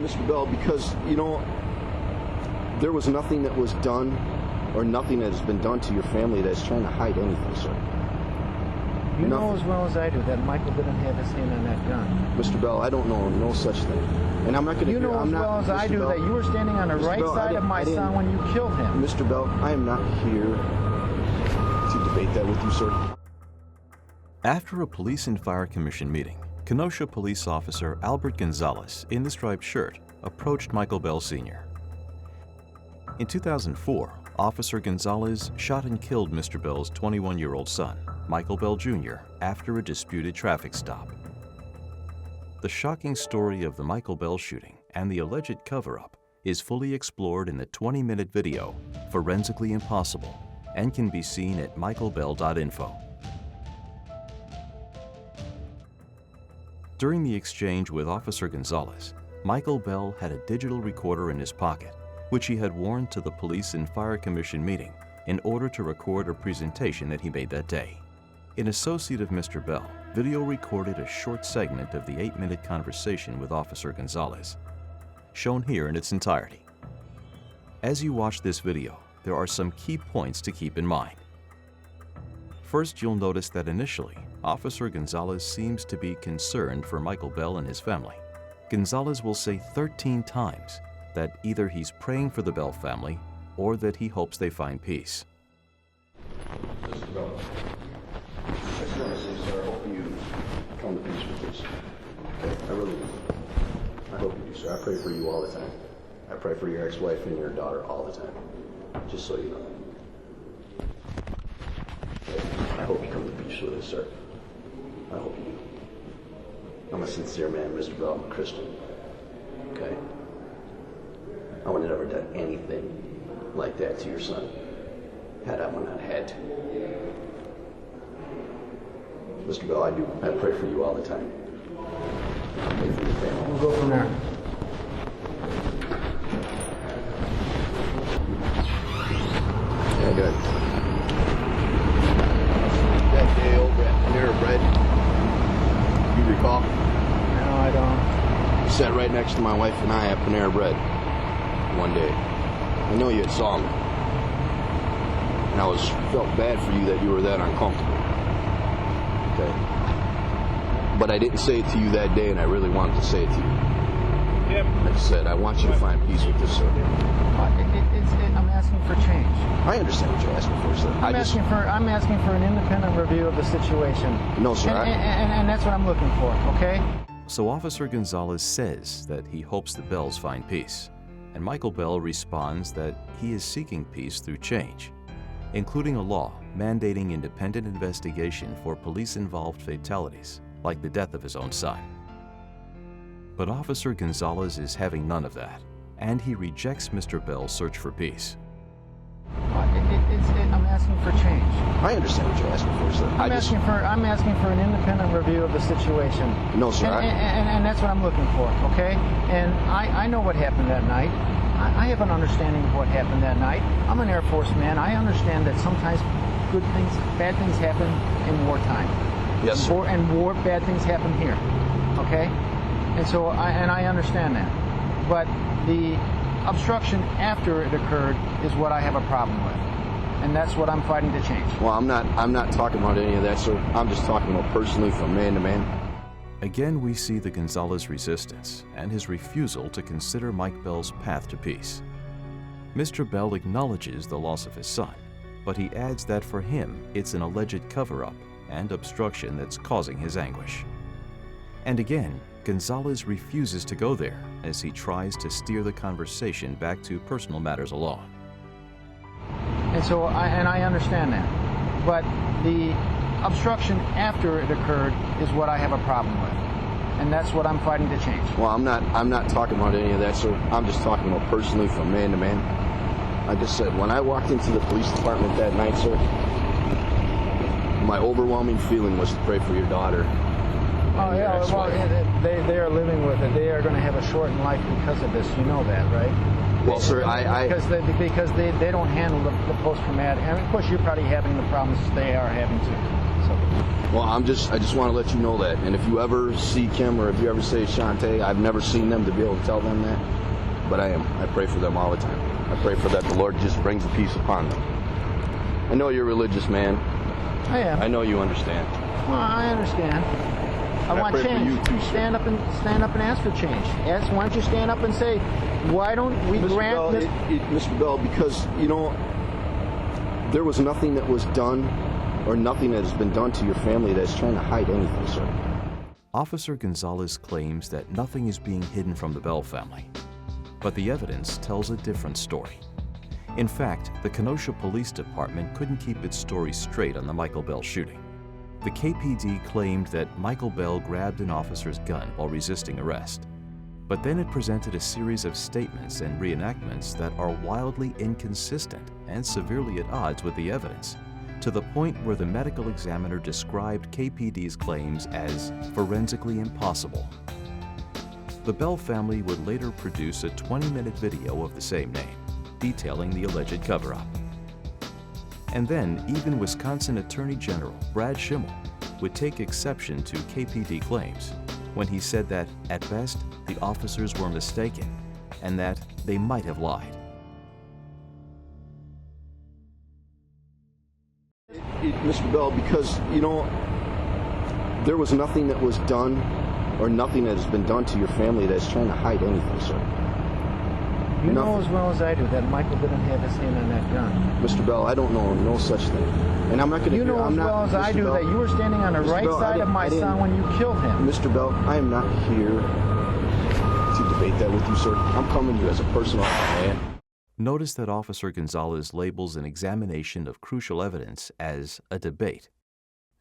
Mr. Bell, because, you know, there was nothing that was done or nothing that has been done to your family that's trying to hide anything, sir. You know as well as I do that Michael didn't have his hand on that gun. Mr. Bell, I don't know no such thing. And I'm not going to... You know as well as I do that you were standing on the right side of my son when you killed him. Mr. Bell, I am not here to debate that with you, sir. After a Police and Fire Commission meeting, Kenosha police officer Albert Gonzalez, in the striped shirt, approached Michael Bell Sr. In 2004, Officer Gonzalez shot and killed Mr. Bell's 21-year-old son, Michael Bell Jr., after a disputed traffic stop. The shocking story of the Michael Bell shooting and the alleged cover-up is fully explored in the 20-minute video, Forensically Impossible, and can be seen at michaelbell.info. During the exchange with Officer Gonzalez, Michael Bell had a digital recorder in his pocket, which he had worn to the Police and Fire Commission meeting in order to record a presentation that he made that day. An associate of Mr. Bell video recorded a short segment of the 8-minute conversation with Officer Gonzalez, shown here in its entirety. As you watch this video, there are some key points to keep in mind. First, you'll notice that initially, Officer Gonzalez seems to be concerned for Michael Bell and his family. Gonzalez will say 13 times that either he's praying for the Bell family or that he hopes they find peace. Mr. Bell, I just want to say, sir, I hope you come to peace with this. Okay? I really do. I hope you do, sir. I pray for you all the time. I pray for your ex-wife and your daughter all the time. Just so you know. Okay? I hope you come to peace with this, sir. I hope you do. I'm a sincere man, Mr. Bell. I'm a Christian. Okay? I would have never done anything like that to your son, had I not had to. Mr. Bell, I pray for you all the time. I pray for your family. We'll go from there. Yeah, good. That day over at Panera Bread, you recall? No, I don't. You sat right next to my wife and I at Panera Bread one day. I know you had saw me. And I felt bad for you that you were that uncomfortable. Okay? But I didn't say it to you that day, and I really wanted to say it to you. Yep. I said, I want you to find peace with this, sir. I'm asking for change. I understand what you're asking for, sir. I'm asking for an independent review of the situation. No, sir. And that's what I'm looking for, okay? So Officer Gonzalez says that he hopes the Bells find peace, and Michael Bell responds that he is seeking peace through change, including a law mandating independent investigation for police-involved fatalities, like the death of his own son. But Officer Gonzalez is having none of that, and he rejects Mr. Bell's search for peace. I'm asking for change. I understand what you're asking for, sir. I'm asking for an independent review of the situation. No, sir. And that's what I'm looking for, okay? And I know what happened that night. I have an understanding of what happened that night. I'm an Air Force man. I understand that sometimes bad things happen in wartime. Yes, sir. Bad things happen here, okay? And so I understand that. But the obstruction after it occurred is what I have a problem with. And that's what I'm fighting to change. Well, I'm not talking about any of that, sir. I'm just talking about personally from man to man. Again, we see the Gonzalez resistance and his refusal to consider Mike Bell's path to peace. Mr. Bell acknowledges the loss of his son, but he adds that for him, it's an alleged cover-up and obstruction that's causing his anguish. And again, Gonzalez refuses to go there as he tries to steer the conversation back to personal matters alone. And so I understand that. But the obstruction after it occurred is what I have a problem with. And that's what I'm fighting to change. Well, I'm not talking about any of that, sir. I'm just talking about personally from man to man. Like I said, when I walked into the police department that night, sir, my overwhelming feeling was to pray for your daughter. Oh, yeah, well, they are living with it. They are going to have a shortened life because of this. You know that, right? Well, sir, because they don't handle the post-traumatic. And of course, you're probably having the problems they are having too. So Well, I just want to let you know that. And if you ever see Kim or if you ever say Shantae, I've never seen them to be able to tell them that. But I am. I pray for them all the time. I pray for that the Lord just brings a peace upon them. I know you're a religious man. I am. I know you understand. Well, I understand. I want pray for change. you too, sir. Stand up and ask for change. Why don't you stand up and say, why don't we grant Mr. Bell, because, you know, there was nothing that was done or nothing that has been done to your family that's trying to hide anything, sir. Officer Gonzalez claims that nothing is being hidden from the Bell family, but the evidence tells a different story. In fact, the Kenosha Police Department couldn't keep its story straight on the Michael Bell shooting. The KPD claimed that Michael Bell grabbed an officer's gun while resisting arrest. But then it presented a series of statements and reenactments that are wildly inconsistent and severely at odds with the evidence, to the point where the medical examiner described KPD's claims as forensically impossible. The Bell family would later produce a 20-minute video of the same name, detailing the alleged cover-up. And then even Wisconsin Attorney General Brad Schimel would take exception to KPD claims when he said that, at best, the officers were mistaken and that they might have lied. Mr. Bell, because, you know, there was nothing that was done or nothing that has been done to your family that's trying to hide anything, sir. You know as well as I do that Michael didn't have his hand on that gun. Mr. Bell, I don't know no such thing. And I'm not going to... You know as well as I do that you were standing on the right side of my son when you killed him. Mr. Bell, I am not here to debate that with you, sir. I'm coming to you as a personal man. Notice that Officer Gonzalez labels an examination of crucial evidence as a debate,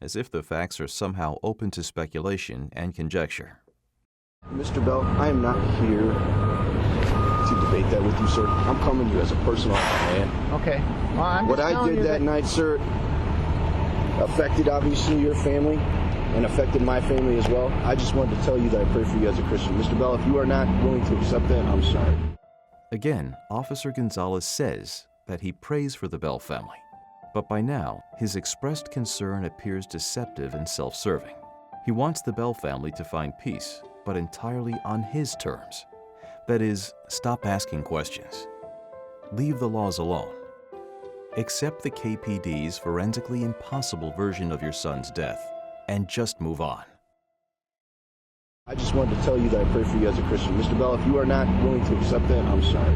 as if the facts are somehow open to speculation and conjecture. Mr. Bell, I am not here to debate that with you, sir. I'm coming to you as a personal man. Okay. Well, I'm what I did that night, sir, affected obviously your family and affected my family as well. I just wanted to tell you that I pray for you as a Christian. Mr. Bell, if you are not willing to accept that, I'm sorry. Again, Officer Gonzalez says that he prays for the Bell family, but by now, his expressed concern appears deceptive and self-serving. He wants the Bell family to find peace, but entirely on his terms. That is, stop asking questions. Leave the laws alone. Accept the KPD's forensically impossible version of your son's death, and just move on. I just wanted to tell you that I pray for you as a Christian. Mr. Bell, if you are not willing to accept that, I'm sorry.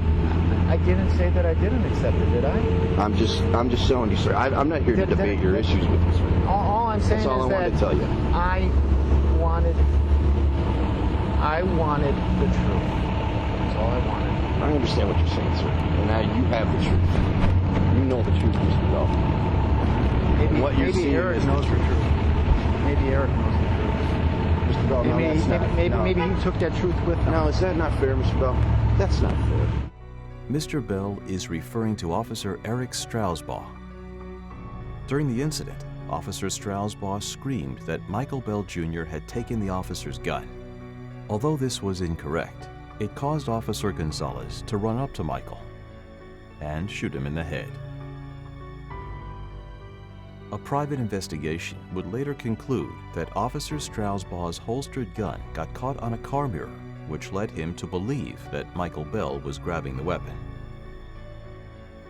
I didn't say that I didn't accept it, did I? I'm just telling you, sir. I'm not here to debate your issues with you, sir. All I'm saying That's all is I wanted to tell you. I wanted the truth. That's all I wanted. I understand what you're saying, sir. And now you have the truth. You know the truth, Mr. Bell. Maybe Eric knows the truth. Maybe Eric knows the truth. Mr. Bell, maybe he took that truth with him. No, is that not fair, Mr. Bell? That's not fair. Mr. Bell is referring to Officer Eric Strausbaugh. During the incident, Officer Strausbaugh screamed that Michael Bell Jr. had taken the officer's gun. Although this was incorrect, it caused Officer Gonzalez to run up to Michael and shoot him in the head. A private investigation would later conclude that Officer Strausbaugh's holstered gun got caught on a car mirror, which led him to believe that Michael Bell was grabbing the weapon.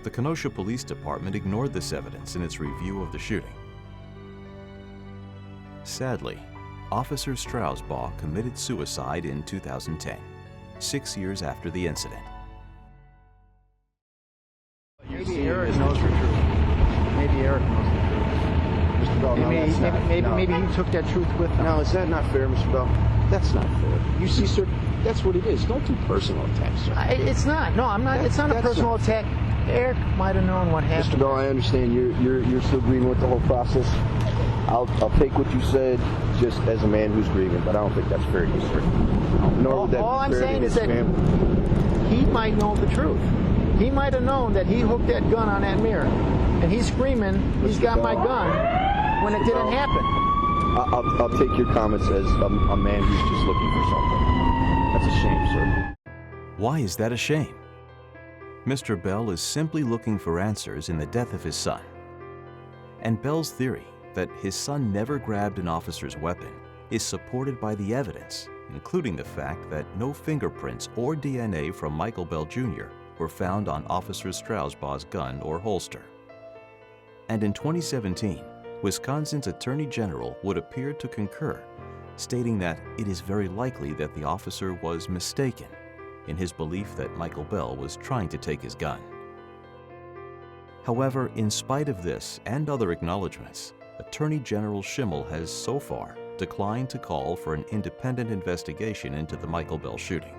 The Kenosha Police Department ignored this evidence in its review of the shooting. Sadly, Officer Strausbaugh committed suicide in 2010, 6 years after the incident. Maybe Eric knows the truth. Maybe Eric knows the truth. Mr. Bell, maybe he took that truth with him. No, is that not fair, Mr. Bell? That's not fair. You see, sir, that's what it is. Don't do personal attacks, sir. It's not. No, I'm not. It's not a personal attack. Eric might have known what happened. Mr. Bell, I understand you're still grieving with the whole process. I'll take what you said just as a man who's grieving, but I don't think that's fair to you, sir. Nor would that all be I'm fair saying to is his that family. he might know the truth. He might have known that he hooked that gun on that mirror, and he's screaming, "He's got my gun," when it didn't happen. I'll take your comments as a man who's just looking for something. That's a shame, sir. Why is that a shame? Mr. Bell is simply looking for answers in the death of his son. And Bell's theory that his son never grabbed an officer's weapon is supported by the evidence, including the fact that no fingerprints or DNA from Michael Bell Jr. were found on Officer Strausbaugh's gun or holster. And in 2017, Wisconsin's Attorney General would appear to concur, stating that it is very likely that the officer was mistaken in his belief that Michael Bell was trying to take his gun. However, in spite of this and other acknowledgments, Attorney General Schimel has so far declined to call for an independent investigation into the Michael Bell shooting.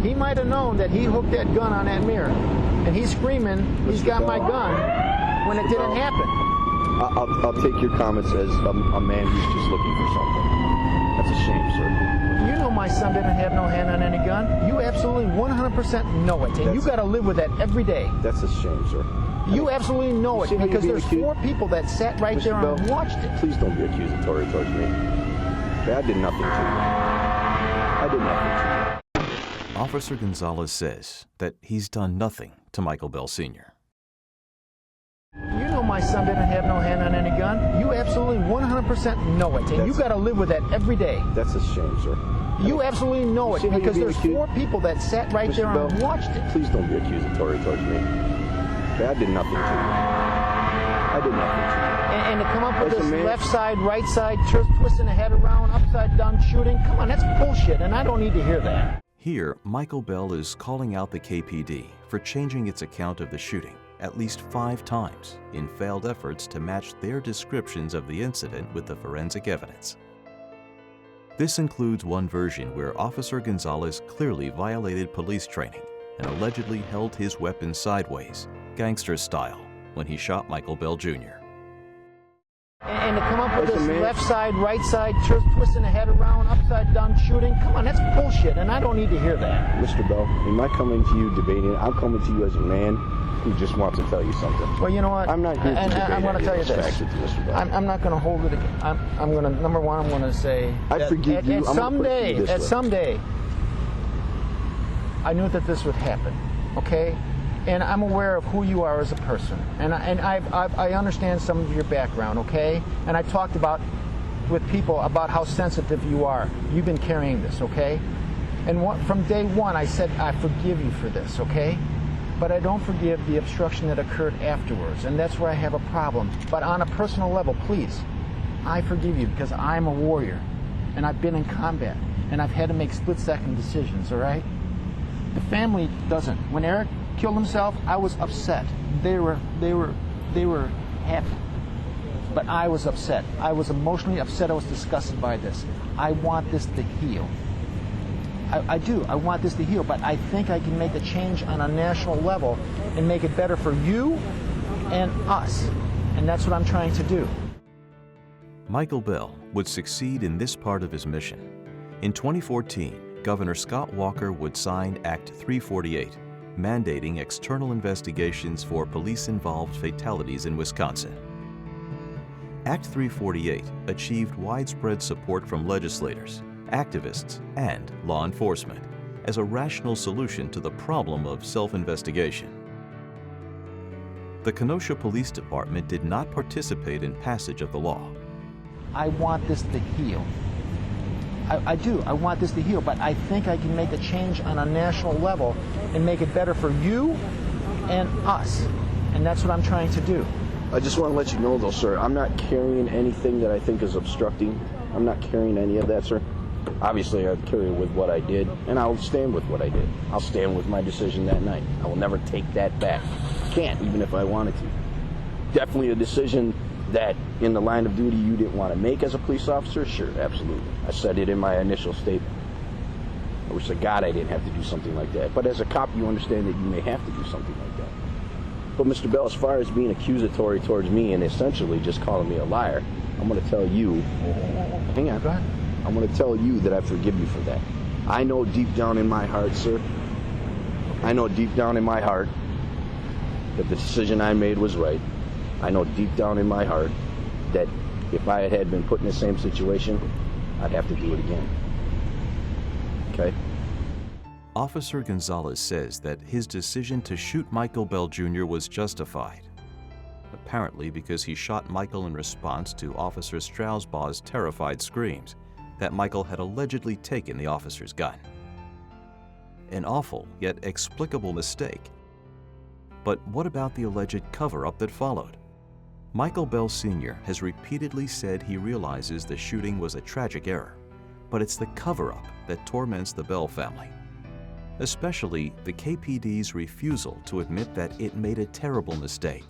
He might have known that he hooked that gun on that mirror, and he's screaming, he's got my gun, when it didn't happen. I'll take your comments as a man who's just looking for something. That's a shame, sir. You know my son didn't have no hand on any gun. You absolutely 100% know it, and you got to live with that every day. That's a shame, sir. You absolutely know it, because there's 4 people that sat right there and watched it. Please don't be accusatory towards me. I did nothing to you. I did nothing to you. Officer Gonzalez says that he's done nothing to Michael Bell Sr. You know my son didn't have no hand on any gun. You absolutely 100% know it, and you got to live with that every day. That's a shame, sir. You absolutely know it, because there's 4 people that sat right there and watched it. Please don't be accusatory towards me. I did nothing to you. I did nothing to you. And to come up with this left side, right side, twisting the head around, upside down shooting, come on, that's bullshit, and I don't need to hear that. Here, Michael Bell is calling out the KPD for changing its account of the shooting at least 5 times in failed efforts to match their descriptions of the incident with the forensic evidence. This includes one version where Officer Gonzalez clearly violated police training and allegedly held his weapon sideways, gangster style, when he shot Michael Bell Jr. And to come up with this left side, right side, twisting the head around, upside down shooting, come on, that's bullshit, and I don't need to hear that. Mr. Bell, am I coming to you debating? I'm coming to you as a man who just wants to tell you something. Well, you know what? I'm not here to debate. I'm going to tell you this. I'm not going to hold it again. I'm going to, number one, I'm going to say I forgive you. At someday, I knew that this would happen, okay? And I'm aware of who you are as a person, and I understand some of your background, okay? And I talked with people about how sensitive you are. You've been carrying this, okay? And from day one, I said I forgive you for this, okay? But I don't forgive the obstruction that occurred afterwards, and that's where I have a problem. But on a personal level, please, I forgive you, because I'm a warrior, and I've been in combat, and I've had to make split-second decisions, all right? The family doesn't. When Eric killed himself, I was upset. They were happy, but I was upset. I was emotionally upset. I was disgusted by this. I want this to heal. I do. I want this to heal, but I think I can make a change on a national level and make it better for you and us, and that's what I'm trying to do. Michael Bell would succeed in this part of his mission. In 2014, Governor Scott Walker would sign Act 348, mandating external investigations for police-involved fatalities in Wisconsin. Act 348 achieved widespread support from legislators, activists, and law enforcement as a rational solution to the problem of self-investigation. The Kenosha Police Department did not participate in passage of the law. I want this to heal. I do. I want this to heal, but I think I can make a change on a national level and make it better for you and us, and that's what I'm trying to do. I just want to let you know, though, sir, I'm not carrying anything that I think is obstructing. I'm not carrying any of that, sir. Obviously, I carry with what I did, and I'll stand with what I did. I'll stand with my decision that night. I will never take that back. I can't, even if I wanted to. Definitely a decision that in the line of duty you didn't want to make as a police officer? Sure, absolutely. I said it in my initial statement. I wish to God I didn't have to do something like that. But as a cop, you understand that you may have to do something like that. But Mr. Bell, as far as being accusatory towards me and essentially just calling me a liar, I'm going to tell you, hang on, go ahead. I'm going to tell you that I forgive you for that. I know deep down in my heart, sir, I know deep down in my heart that the decision I made was right. I know deep down in my heart that if I had been put in the same situation, I'd have to do it again. Okay? Officer Gonzalez says that his decision to shoot Michael Bell Jr. was justified. apparently because he shot Michael in response to Officer Strausbaugh's terrified screams that Michael had allegedly taken the officer's gun. An awful yet explicable mistake. But what about the alleged cover-up that followed? Michael Bell Sr. has repeatedly said he realizes the shooting was a tragic error, but it's the cover-up that torments the Bell family. Especially the KPD's refusal to admit that it made a terrible mistake,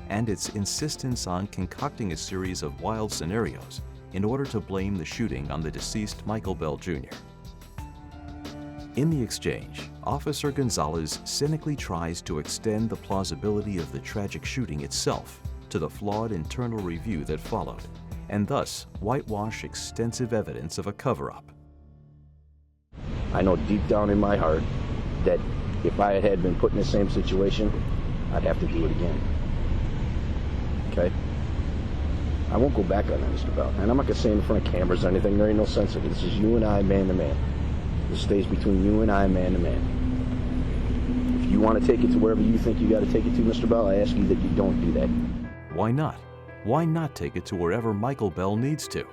and its insistence on concocting a series of wild scenarios in order to blame the shooting on the deceased Michael Bell Jr. In the exchange, Officer Gonzalez cynically tries to extend the plausibility of the tragic shooting itself to the flawed internal review that followed, and thus whitewash extensive evidence of a cover-up. I know deep down in my heart that if I had been put in the same situation, I'd have to do it again. Okay? I won't go back on that, Mr. Bell. And I'm not going to say in front of cameras or anything. There ain't no sense of it. This is you and I, man to man. This stays between you and I, man to man. If you want to take it to wherever you think you got to take it to, Mr. Bell, I ask you that you don't do that. Why not? Why not take it to wherever Michael Bell needs to?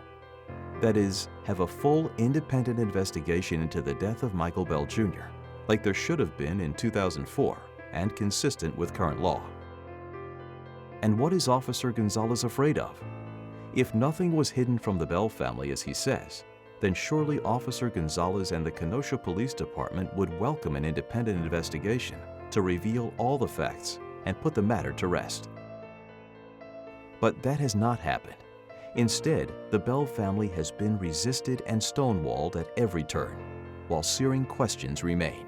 That is, have a full independent investigation into the death of Michael Bell Jr., like there should have been in 2004, and consistent with current law. And what is Officer Gonzalez afraid of? If nothing was hidden from the Bell family, as he says, then surely Officer Gonzalez and the Kenosha Police Department would welcome an independent investigation to reveal all the facts and put the matter to rest. But that has not happened. Instead, the Bell family has been resisted and stonewalled at every turn, while searing questions remain.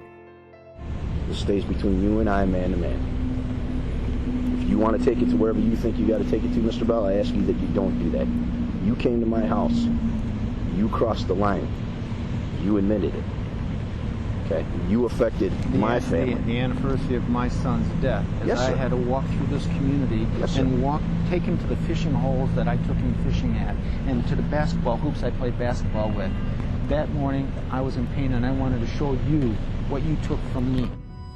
This stays between you and I, man to man. If you want to take it to wherever you think you got to take it to, Mr. Bell, I ask you that you don't do that. You came to my house. You crossed the line. You admitted it. Okay? You affected my family. The anniversary of my son's death. As Yes, sir. I had to walk through this community Yes, sir. and take him to the fishing holes that I took him fishing at, and to the basketball hoops I played basketball with. That morning, I was in pain, and I wanted to show you what you took from me.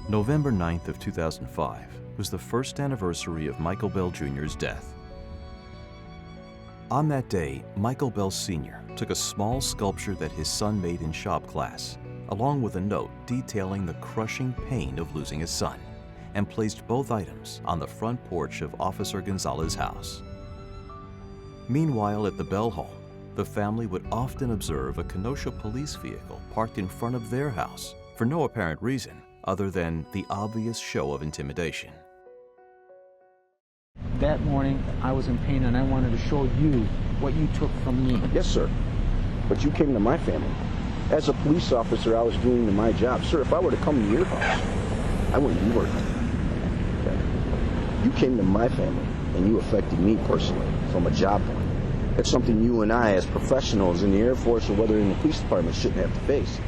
November 9th of 2005 was the first anniversary of Michael Bell Jr.'s death. On that day, Michael Bell Sr. took a small sculpture that his son made in shop class, along with a note detailing the crushing pain of losing his son, and placed both items on the front porch of Officer Gonzalez's house. Meanwhile, at the Bell home, the family would often observe a Kenosha police vehicle parked in front of their house for no apparent reason other than the obvious show of intimidation. That morning, I was in pain, and I wanted to show you what you took from me. Yes, sir. But you came to my family. As a police officer, I was doing my job. Sir, if I were to come to your house, I wouldn't be working. Okay? You came to my family, and you affected me personally from a job point. That's something you and I, as professionals in the Air Force or whether in the police department, shouldn't have to face.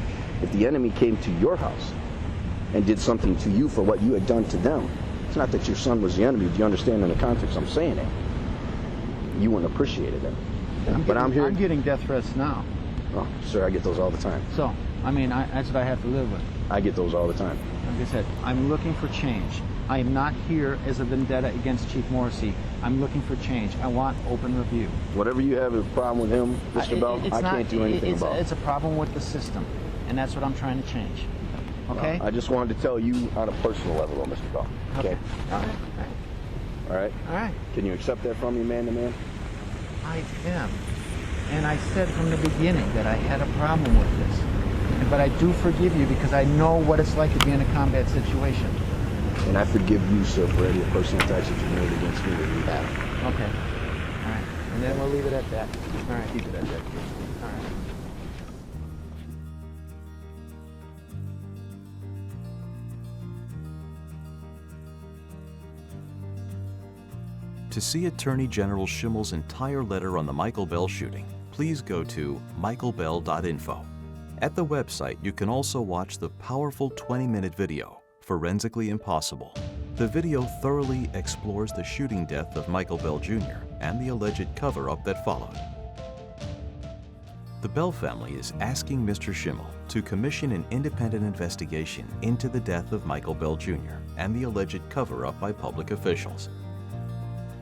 If the enemy came to your house and did something to you for what you had done to them, it's not that your son was the enemy. Do you understand in the context I'm saying it? You wouldn't appreciate it then. I'm here. I'm getting death threats now. Oh, sir, I get those all the time. So, I mean, that's what I have to live with. I get those all the time. Like I said, I'm looking for change. I am not here as a vendetta against Chief Morrissey. I'm looking for change. I want open review. Whatever you have is a problem with him, Mr. Bell, I can't do anything about it. It's a problem with the system, and that's what I'm trying to change. Okay? I just wanted to tell you on a personal level, though, Mr. Bell. Okay? All right. All right? All right. Can you accept that from me, man to man? I am. And I said from the beginning that I had a problem with this. But I do forgive you because I know what it's like to be in a combat situation. And I forgive you, sir, for any personal attacks that you made against me that you have. Okay. All right. And then we'll leave it at that. All right. Keep it at that. All right. To see Attorney General Schimel's entire letter on the Michael Bell shooting, please go to michaelbell.info. At the website, you can also watch the powerful 20-minute video, Forensically Impossible. The video thoroughly explores the shooting death of Michael Bell Jr. and the alleged cover-up that followed. The Bell family is asking Mr. Schimel to commission an independent investigation into the death of Michael Bell Jr. and the alleged cover-up by public officials.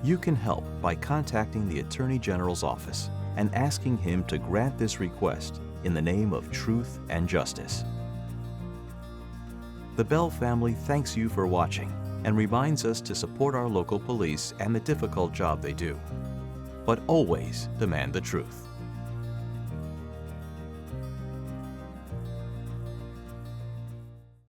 You can help by contacting the Attorney General's office and asking him to grant this request in the name of truth and justice. The Bell family thanks you for watching and reminds us to support our local police and the difficult job they do. But always demand the truth.